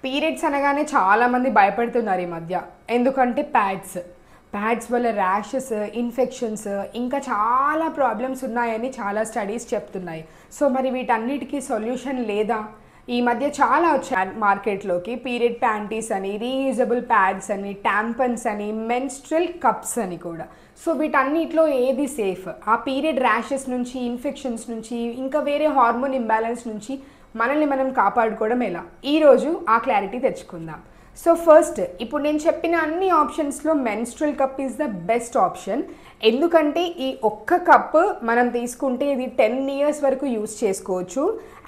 Periods అనగానే చాలామంది భయపడుతున్నారు ఈ మధ్య. ఎందుకంటే ప్యాడ్స్ వల్ల ర్యాషెస్, ఇన్ఫెక్షన్స్ ఇంకా చాలా ప్రాబ్లమ్స్ ఉన్నాయని చాలా స్టడీస్ చెప్తున్నాయి. సో మరి వీటన్నిటికీ సొల్యూషన్ లేదా? ఈ మధ్య చాలా వచ్చాయి మార్కెట్లోకి. పీరియడ్ ప్యాంటీస్ అని, రీయూజబుల్ ప్యాడ్స్ అని, ట్యాంపన్స్ అని, మెన్స్ట్రల్ కప్స్ అని కూడా. సో వీటన్నిటిలో ఏది సేఫ్? ఆ పీరియడ్ ర్యాషెస్ నుంచి, ఇన్ఫెక్షన్స్ నుంచి, ఇంకా వేరే హార్మోన్ ఇంబ్యాలెన్స్ నుంచి మనల్ని మనం కాపాడుకోవడం ఎలా? ఈరోజు ఆ క్లారిటీ తెచ్చుకుందాం. సో ఫస్ట్, ఇప్పుడు నేను చెప్పిన అన్ని ఆప్షన్స్లో menstrual cup is the best option. ఎందుకంటే ఈ ఒక్క కప్ మనం తీసుకుంటే ఇది 10 years వరకు యూస్ చేసుకోవచ్చు.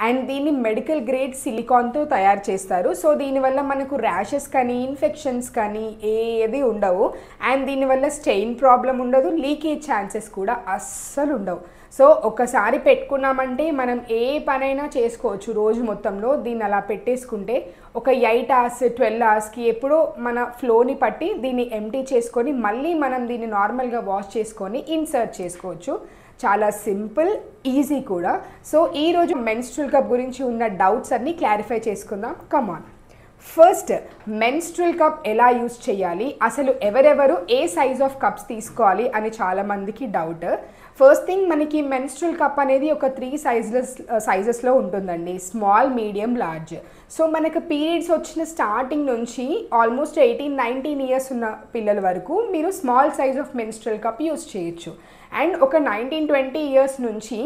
అండ్ దీన్ని మెడికల్ గ్రేడ్ సిలికాన్తో తయారు చేస్తారు. సో దీనివల్ల మనకు ర్యాషెస్ కానీ, ఇన్ఫెక్షన్స్ కానీ ఏది ఉండవు. అండ్ దీనివల్ల స్టెయిన్ ప్రాబ్లం ఉండదు, లీకేజ్ ఛాన్సెస్ కూడా అస్సలు ఉండవు. సో ఒకసారి పెట్టుకున్నామంటే మనం ఏ పనైనా చేసుకోవచ్చు రోజు మొత్తంలో. దీన్ని అలా పెట్టేసుకుంటే ఒక 8 hours 12 hours ఎప్పుడో మన ఫ్లోని పట్టి దీన్ని ఎంటీ చేసుకొని మళ్ళీ మనం దీన్ని నార్మల్గా వాష్ చేసుకొని ఇన్సర్ట్ చేసుకోవచ్చు. చాలా సింపుల్, ఈజీ కూడా. సో ఈరోజు మెన్స్ట్రల్ కప్ గురించి ఉన్న డౌట్స్ అన్నీ క్లారిఫై చేసుకుందాం. కమాన్. ఫస్ట్, మెన్స్ట్రల్ కప్ ఎలా యూజ్ చేయాలి, అసలు ఎవరెవరు ఏ సైజ్ ఆఫ్ కప్స్ తీసుకోవాలి అని చాలామందికి డౌట్. ఫస్ట్ థింగ్, మనకి మెన్స్ట్రల్ కప్ అనేది ఒక 3 సైజెస్లో ఉంటుందండి: స్మాల్, మీడియం, లార్జ్. సో మనకు పీరియడ్స్ వచ్చిన స్టార్టింగ్ నుంచి ఆల్మోస్ట్ 18-19 years ఉన్న పిల్లల వరకు మీరు small size of menstrual cup use చేయొచ్చు. అండ్ ఒక 19-20 years నుంచి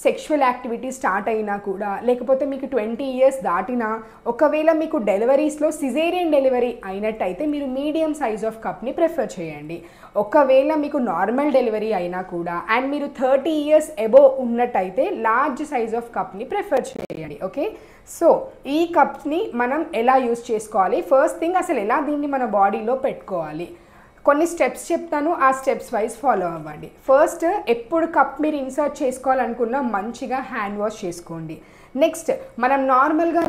సెక్షువల్ యాక్టివిటీ స్టార్ట్ అయినా కూడా, లేకపోతే మీకు 20 years దాటినా, ఒకవేళ మీకు డెలివరీస్లో సిజేరియన్ డెలివరీ అయినట్టయితే మీరు మీడియం సైజ్ ఆఫ్ కప్ని ప్రిఫర్ చేయండి. ఒకవేళ మీకు నార్మల్ డెలివరీ అయినా కూడా అండ్ మీరు 30 years అబోవ్ ఉన్నట్టయితే లార్జ్ సైజ్ ఆఫ్ కప్ని ప్రిఫర్ చేయండి. ఓకే, సో ఈ కప్ని మనం ఎలా యూజ్ చేసుకోవాలి? ఫస్ట్ థింగ్, అసలు ఎలా దీన్ని మన బాడీలో పెట్టుకోవాలి? కొన్ని స్టెప్స్ చెప్తాను, ఆ స్టెప్స్ వైజ్ ఫాలో అవ్వండి. ఫస్ట్, ఎప్పుడు కప్ మీరు ఇన్సర్ట్ చేసుకోవాలనుకున్నా మంచిగా హ్యాండ్ వాష్ చేసుకోండి. నెక్స్ట్, మనం నార్మల్గా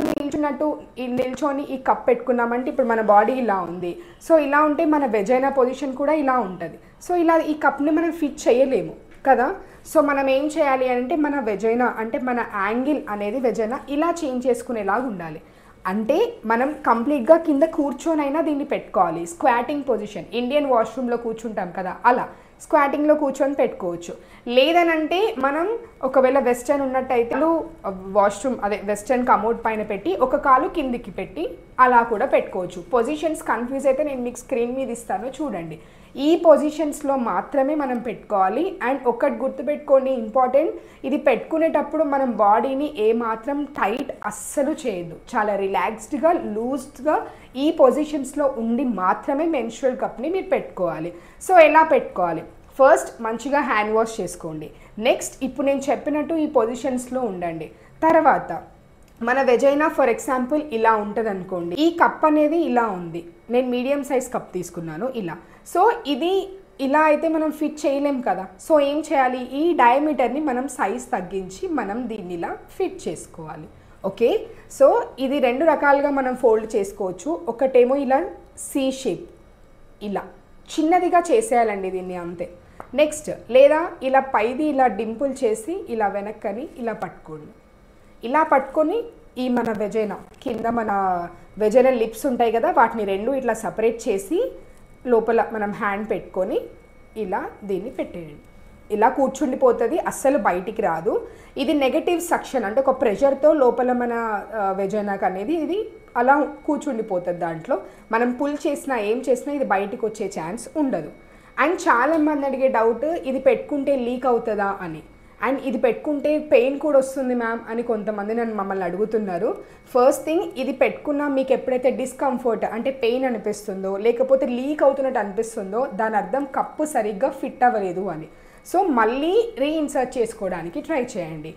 నిల్చొని ఈ కప్ పెట్టుకున్నామంటే ఇప్పుడు మన బాడీ ఇలా ఉంది. సో ఇలా ఉంటే మన వెజైనా పొజిషన్ కూడా ఇలా ఉంటుంది. సో ఇలా ఈ కప్ని మనం ఫిట్ చేయలేము కదా. సో మనం ఏం చేయాలి అంటే మన వెజైనా అంటే మన యాంగిల్ అనేది వెజైనా ఇలా చేంజ్ చేసుకునేలాగా ఉండాలి. అంటే మనం కంప్లీట్గా కింద కూర్చొనైనా దీన్ని పెట్టుకోవాలి. స్క్వాటింగ్ పొజిషన్, ఇండియన్ వాష్రూమ్లో కూర్చుంటాం కదా, అలా స్క్వాటింగ్లో కూర్చొని పెట్టుకోవచ్చు. లేదనంటే మనం ఒకవేళ వెస్టర్న్ ఉన్నట్టయితే వాష్రూమ్ వెస్టర్న్ కమోడ్ పైన పెట్టి ఒక కాలు కిందికి పెట్టి అలా కూడా పెట్టుకోవచ్చు. పొజిషన్స్ కన్ఫ్యూజ్ అయితే నేను మీకు స్క్రీన్ మీద ఇస్తాను, చూడండి. ఈ పొజిషన్స్లో మాత్రమే మనం పెట్టుకోవాలి. అండ్ ఒకటి గుర్తుపెట్టుకోండి, ఇంపార్టెంట్, ఇది పెట్టుకునేటప్పుడు మనం బాడీని ఏమాత్రం టైట్ అస్సలు చేయొద్దు. చాలా రిలాక్స్డ్గా, లూజ్గా ఈ పొజిషన్స్లో ఉండి మాత్రమే మెన్స్ట్రల్ కప్ని మీరు పెట్టుకోవాలి. సో ఎలా పెట్టుకోవాలి? ఫస్ట్, మంచిగా హ్యాండ్ వాష్ చేసుకోండి. నెక్స్ట్, ఇప్పుడు నేను చెప్పినట్టు ఈ పొజిషన్స్లో ఉండండి. తర్వాత మన వెజైనా ఫర్ ఎగ్జాంపుల్ ఇలా ఉంటుంది అనుకోండి. ఈ కప్ అనేది ఇలా ఉంది, నేను మీడియం సైజ్ కప్ తీసుకున్నాను ఇలా. సో ఇది ఇలా అయితే మనం ఫిట్ చేయలేం కదా. సో ఏం చేయాలి? ఈ డయామీటర్ని మనం సైజ్ తగ్గించి మనం దీన్ని ఇలా ఫిట్ చేసుకోవాలి. ఓకే, సో ఇది 2 రకాలుగా మనం ఫోల్డ్ చేసుకోవచ్చు. ఒకటేమో ఇలా సి షేప్, ఇలా చిన్నదిగా చేసేయాలండి దీన్ని, అంతే. నెక్స్ట్, లేదా ఇలా పైది ఇలా డింపుల్ చేసి ఇలా వెనక్కని ఇలా పట్టుకోండి. ఇలా పట్టుకొని ఈ మన వెజైనా కింద మన వెజైనా లిప్స్ ఉంటాయి కదా, వాటిని 2 ఇట్లా సపరేట్ చేసి లోపల మనం హ్యాండ్ పెట్టుకొని ఇలా దీన్ని పెట్టేయండి. ఇలా కూర్చుండిపోతుంది, అస్సలు బయటికి రాదు. ఇది నెగటివ్ సక్షన్, అంటే ఒక ప్రెషర్తో లోపల మన వెజైనాకి అనేది ఇది అలా కూర్చుండిపోతుంది. దాంట్లో మనం పుల్ చేసినా ఏం చేసినా ఇది బయటికి వచ్చే ఛాన్స్ ఉండదు. అండ్ చాలామంది అడిగే డౌట్, ఇది పెట్టుకుంటే లీక్ అవుతుందా అని. అండ్ ఇది పెట్టుకుంటే పెయిన్ కూడా వస్తుంది మ్యామ్ అని కొంతమంది నన్ను మమ్మల్ని అడుగుతున్నారు. ఫస్ట్ థింగ్, ఇది పెట్టుకున్నా మీకు ఎప్పుడైతే డిస్కంఫర్ట్ అంటే పెయిన్ అనిపిస్తుందో, లేకపోతే లీక్ అవుతున్నట్టు అనిపిస్తుందో, దాని అర్థం కప్పు సరిగ్గా ఫిట్ అవ్వలేదు అని. సో మళ్ళీ రీఇన్సర్ట్ చేసుకోవడానికి ట్రై చేయండి.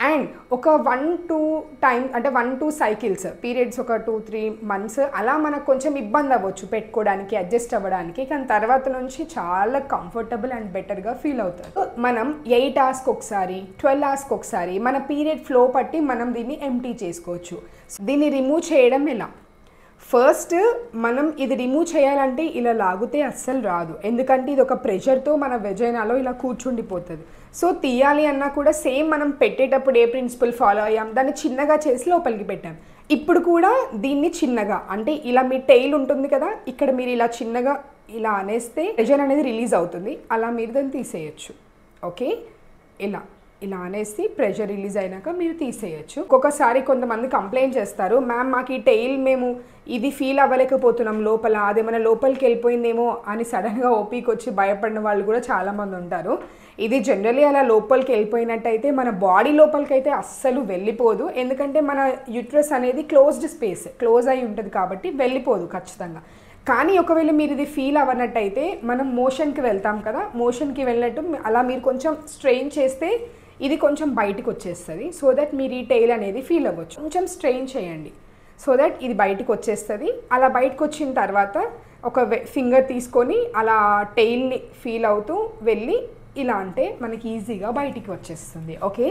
అండ్ ఒక 1-2 టైమ్స్ అంటే 1-2 cycles, పీరియడ్స్ ఒక 2-3 months అలా మనకు కొంచెం ఇబ్బంది అవ్వచ్చు పెట్టుకోవడానికి, అడ్జస్ట్ అవ్వడానికి. కానీ తర్వాత నుంచి చాలా కంఫర్టబుల్ అండ్ బెటర్గా ఫీల్ అవుతారు. మనం 8 hours ఒకసారి, 12 hours ఒకసారి మన పీరియడ్ ఫ్లో పట్టి మనం దీన్ని ఎంటీ చేసుకోవచ్చు. దీన్ని రిమూవ్ చేయడం ఎలా? ఫస్ట్, మనం ఇది రిమూవ్ చేయాలంటే ఇలా లాగితే అస్సలు రాదు. ఎందుకంటే ఇది ఒక ప్రెషర్తో మన వెజైనాలో ఇలా కూర్చుండిపోతుంది. సో తీయాలి అన్నా కూడా సేమ్ మనం పెట్టేటప్పుడు ఏ ప్రిన్సిపల్ ఫాలో అయ్యాం, దాన్ని చిన్నగా చేసి లోపలికి పెట్టాం. ఇప్పుడు కూడా దీన్ని చిన్నగా అంటే ఇలా మీ టెయిల్ ఉంటుంది కదా, ఇక్కడ మీరు ఇలా చిన్నగా ఇలా అనేస్తే ప్రెషర్ అనేది రిలీజ్ అవుతుంది. అలా మీరు దాన్ని తీసేయచ్చు. ఓకే, ఇలా ఇలా అనేసి ప్రెషర్ రిలీజ్ అయినాక మీరు తీసేయచ్చు. ఒక్కొక్కసారి కొంతమంది కంప్లైంట్ చేస్తారు, మ్యామ్ మాకు ఈ టెయిల్ మేము ఇది ఫీల్ అవ్వలేకపోతున్నాం లోపల, అదేమైనా లోపలికి వెళ్ళిపోయిందేమో అని సడన్గా ఓపీకి వచ్చి భయపడిన వాళ్ళు కూడా చాలామంది ఉంటారు. ఇది జనరలీ అలా లోపలికి వెళ్ళిపోయినట్టయితే మన బాడీ లోపలికి అయితే అస్సలు వెళ్ళిపోదు. ఎందుకంటే మన యూట్రస్ అనేది క్లోజ్డ్ స్పేస్, క్లోజ్ అయి ఉంటుంది కాబట్టి వెళ్ళిపోదు ఖచ్చితంగా. కానీ ఒకవేళ మీరు ఇది ఫీల్ అవ్వనట్టయితే మనం మోషన్కి వెళ్తాం కదా, మోషన్కి వెళ్ళినట్టు అలా మీరు కొంచెం స్ట్రెయిన్ చేస్తే ఇది కొంచెం బయటకు వచ్చేస్తుంది. సో దట్ మీరు ఈ టెయిల్ అనేది ఫీల్ అవ్వచ్చు. కొంచెం స్ట్రెయిన్ చేయండి సో దట్ ఇది బయటకు వచ్చేస్తుంది. అలా బయటకు వచ్చిన తర్వాత ఒక ఫింగర్ తీసుకొని అలా టెయిల్ని ఫీల్ అవుతూ వెళ్ళి ఇలా అంటే మనకి ఈజీగా బయటికి వచ్చేస్తుంది. ఓకే,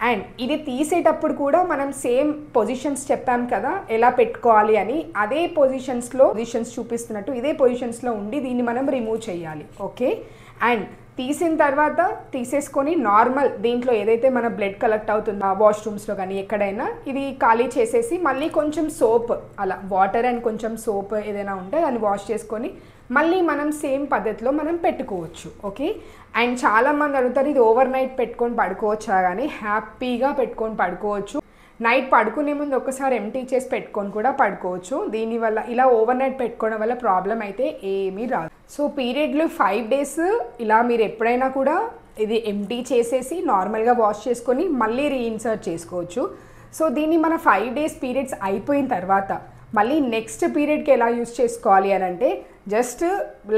అండ్ ఇది తీసేటప్పుడు కూడా మనం సేమ్ పొజిషన్స్ చెప్పాం కదా ఎలా పెట్టుకోవాలి అని, అదే పొజిషన్స్ చూపిస్తున్నట్టు ఇదే పొజిషన్స్లో ఉండి దీన్ని మనం రిమూవ్ చేయాలి. ఓకే, అండ్ తీసిన తర్వాత తీసేసుకొని నార్మల్ దీంట్లో ఏదైతే మన బ్లడ్ కలెక్ట్ అవుతుందో వాష్రూమ్స్లో కానీ ఎక్కడైనా ఇది ఖాళీ చేసేసి మళ్ళీ కొంచెం సోప్, అలా వాటర్ అండ్ కొంచెం సోప్ ఏదైనా ఉంటే దాన్ని వాష్ చేసుకొని మళ్ళీ మనం సేమ్ పద్ధతిలో మనం పెట్టుకోవచ్చు. ఓకే, అండ్ చాలామంది అడుగుతారు ఇది ఓవర్ నైట్ పెట్టుకొని పడుకోవచ్చా, కానీ హ్యాపీగా పెట్టుకొని పడుకోవచ్చు. నైట్ పడుకునే ముందు ఒకసారి ఎంటీ చేసి పెట్టుకొని కూడా పడుకోవచ్చు. దీనివల్ల ఇలా ఓవర్ నైట్ పెట్టుకోవడం వల్ల ప్రాబ్లం అయితే ఏమీ రాదు. సో పీరియడ్లు 5 days ఇలా మీరు ఎప్పుడైనా కూడా ఇది ఎంటీ చేసేసి నార్మల్గా వాష్ చేసుకొని మళ్ళీ రీఇన్సర్ట్ చేసుకోవచ్చు. సో దీన్ని మన 5 days పీరియడ్స్ అయిపోయిన తర్వాత మళ్ళీ నెక్స్ట్ పీరియడ్కి ఎలా యూస్ చేసుకోవాలి అని అంటే జస్ట్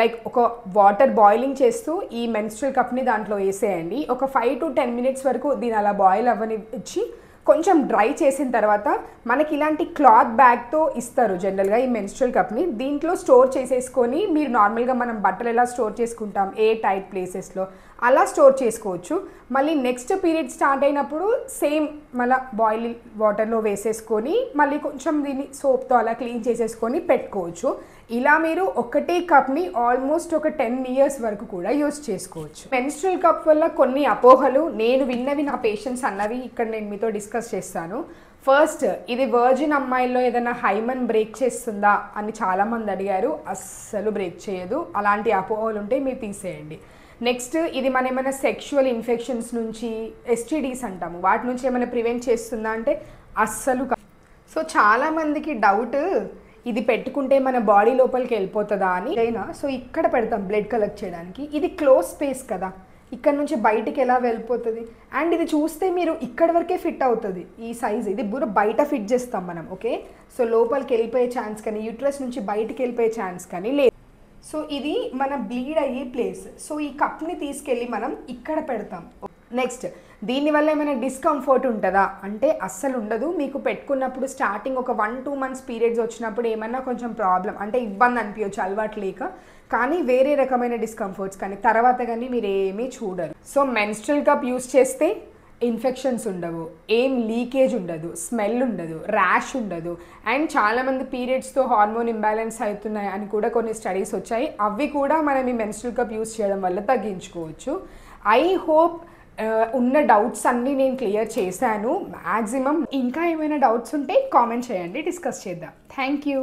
లైక్ ఒక వాటర్ బాయిలింగ్ చేస్తూ ఈ మెన్స్ట్రువల్ కప్ని దాంట్లో వేసేయండి. ఒక 5 to 10 minutes వరకు దీని అలా బాయిల్ అవ్వనిచ్చి కొంచెం డ్రై చేసిన తర్వాత మనకి ఇలాంటి క్లాత్ బ్యాగ్తో ఇస్తారు జనరల్గా ఈ మెన్స్ట్రువల్ కప్ని. దీంట్లో స్టోర్ చేసేసుకొని మీరు నార్మల్గా మనం బట్టలు ఎలా స్టోర్ చేసుకుంటాం ఏ టైట్ ప్లేసెస్లో అలా స్టోర్ చేసుకోవచ్చు. మళ్ళీ నెక్స్ట్ పీరియడ్ స్టార్ట్ అయినప్పుడు సేమ్ మళ్ళీ బాయిల్ వాటర్లో వేసేసుకొని మళ్ళీ కొంచెం దీన్ని సోప్తో అలా క్లీన్ చేసేసుకొని పెట్టుకోవచ్చు. ఇలా మీరు ఒకటే కప్ని ఆల్మోస్ట్ ఒక 10 years వరకు కూడా యూస్ చేసుకోవచ్చు. మెన్స్ట్రువల్ కప్ వల్ల కొన్ని అపోహలు నేను విన్నవి నా పేషెంట్స్ అన్నవి ఇక్కడ నేను మీతో డిస్కస్ చేస్తాను. ఫస్ట్, ఇది వర్జిన్ అమ్మాయిల్లో ఏదైనా హైమన్ బ్రేక్ చేస్తుందా అని చాలామంది అడిగారు. అస్సలు బ్రేక్ చేయదు. అలాంటి అపోహలు ఉంటే మీరు తీసేయండి. నెక్స్ట్, ఇది మన ఏమైనా సెక్షువల్ ఇన్ఫెక్షన్స్ నుంచి STDs అంటాము వాటి నుంచి ఏమైనా ప్రివెంట్ చేస్తుందా అంటే అస్సలు. సో చాలామందికి డౌట్ ఇది పెట్టుకుంటే మన బాడీ లోపలికి వెళ్ళిపోతుందా అని. అయినా సో ఇక్కడ పెడతాం బ్లడ్ కలెక్ట్ చేయడానికి. ఇది క్లోజ్ స్పేస్ కదా, ఇక్కడ నుంచి బయటికి ఎలా వెళ్ళిపోతుంది. అండ్ ఇది చూస్తే మీరు ఇక్కడ వరకే ఫిట్ అవుతుంది ఈ సైజ్. ఇది బయట ఫిట్ చేస్తాం మనం. ఓకే, సో లోపలికి వెళ్ళిపోయే ఛాన్స్ కానీ యూట్రస్ నుంచి బయటికి వెళ్ళిపోయే ఛాన్స్ కానీ లేదు. సో ఇది మన బ్లీడ్ అయ్యే ప్లేస్. సో ఈ కప్ని తీసుకెళ్ళి మనం ఇక్కడ పెడతాం. నెక్స్ట్, దీనివల్ల ఏమైనా డిస్కంఫర్ట్ ఉంటుందా అంటే అస్సలు ఉండదు. మీకు పెట్టుకున్నప్పుడు స్టార్టింగ్ ఒక 1-2 months పీరియడ్స్ వచ్చినప్పుడు ఏమైనా కొంచెం ప్రాబ్లం అంటే ఇబ్బంది అనిపించవచ్చు అలవాటు లేక, కానీ వేరే రకమైన డిస్కంఫర్ట్స్ కానీ తర్వాత కానీ మీరు ఏమీ చూడరు. సో మెన్స్ట్రువల్ కప్ యూస్ చేస్తే ఇన్ఫెక్షన్స్ ఉండవు, ఏం లీకేజ్ ఉండదు, స్మెల్ ఉండదు, ర్యాష్ ఉండదు. అండ్ చాలామంది పీరియడ్స్తో హార్మోన్ ఇంబ్యాలెన్స్ అవుతున్నాయి అని కూడా కొన్ని స్టడీస్ వచ్చాయి. అవి కూడా మనం ఈ మెన్స్ట్రువల్ కప్ యూస్ చేయడం వల్ల తగ్గించుకోవచ్చు. ఐ హోప్ ఉన్న డౌట్స్ అన్నీ నేను క్లియర్ చేశాను మ్యాక్సిమం. ఇంకా ఏమైనా డౌట్స్ ఉంటే కామెంట్ చేయండి, డిస్కస్ చేద్దాం. Thank you.